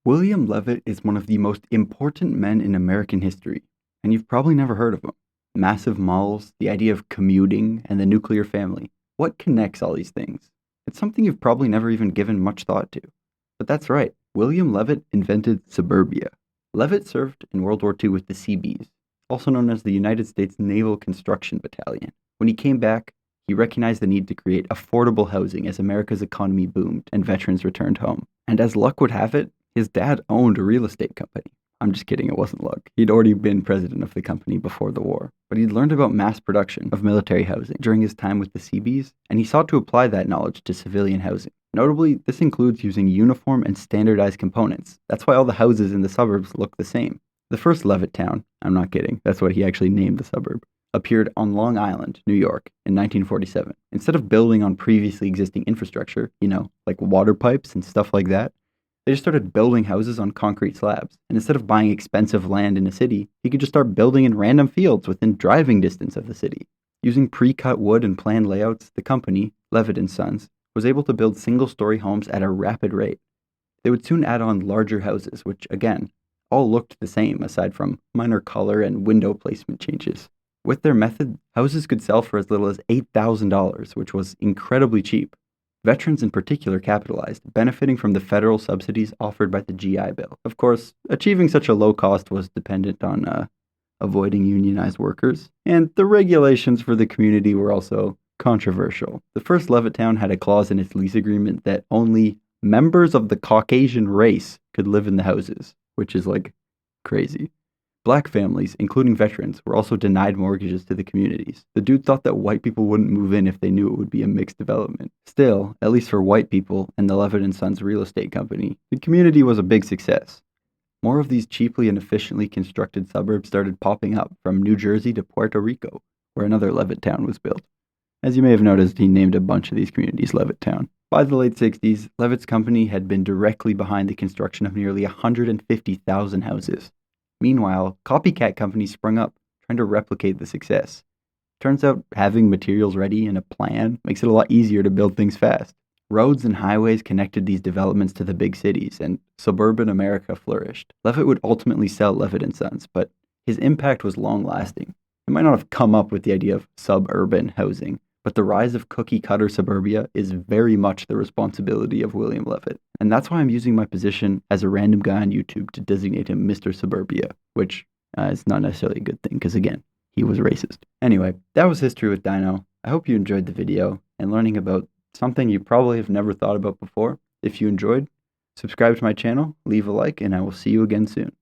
William Levitt is one of the most important men in American history, and you've probably never heard of him. Massive malls, the idea of commuting, and the nuclear family. What connects all these things? It's something you've probably never even given much thought to. But that's right, William Levitt invented suburbia. Levitt served in World War II with the Seabees, also known as the United States Naval Construction Battalion. When he came back, he recognized the need to create affordable housing as America's economy boomed and veterans returned home. And as luck would have it, his dad owned a real estate company. I'm just kidding, it wasn't luck. He'd already been president of the company before the war. But he'd learned about mass production of military housing during his time with the Seabees, and he sought to apply that knowledge to civilian housing. Notably, this includes using uniform and standardized components. That's why all the houses in the suburbs look the same. The first Levitttown, I'm not kidding, that's what he actually named the suburb, appeared on Long Island, New York, in 1947. Instead of building on previously existing infrastructure, like water pipes and stuff like that, they just started building houses on concrete slabs. And instead of buying expensive land in a city, he could just start building in random fields within driving distance of the city. Using pre-cut wood and planned layouts, the company, Levitt & Sons, was able to build single-story homes at a rapid rate. They would soon add on larger houses, which, again, all looked the same aside from minor color and window placement changes. With their method, houses could sell for as little as $8,000, which was incredibly cheap. Veterans in particular capitalized, benefiting from the federal subsidies offered by the GI Bill. Of course, achieving such a low cost was dependent on avoiding unionized workers, and the regulations for the community were also controversial. The first Levittown had a clause in its lease agreement that only members of the Caucasian race could live in the houses, which is crazy. Black families, including veterans, were also denied mortgages to the communities. The dude thought that white people wouldn't move in if they knew it would be a mixed development. Still, at least for white people and the Levitt & Sons real estate company, the community was a big success. More of these cheaply and efficiently constructed suburbs started popping up from New Jersey to Puerto Rico, where another Levitttown was built. As you may have noticed, he named a bunch of these communities Levitttown. By the late 60s, Levitt's company had been directly behind the construction of nearly 150,000 houses. Meanwhile, copycat companies sprung up, trying to replicate the success. Turns out having materials ready and a plan makes it a lot easier to build things fast. Roads and highways connected these developments to the big cities, and suburban America flourished. Levitt would ultimately sell Levitt & Sons, but his impact was long-lasting. He might not have come up with the idea of suburban housing, but the rise of cookie-cutter suburbia is very much the responsibility of William Levitt. And that's why I'm using my position as a random guy on YouTube to designate him Mr. Suburbia, which is not necessarily a good thing, because again, he was racist. Anyway, that was History with Dino. I hope you enjoyed the video and learning about something you probably have never thought about before. If you enjoyed, subscribe to my channel, leave a like, and I will see you again soon.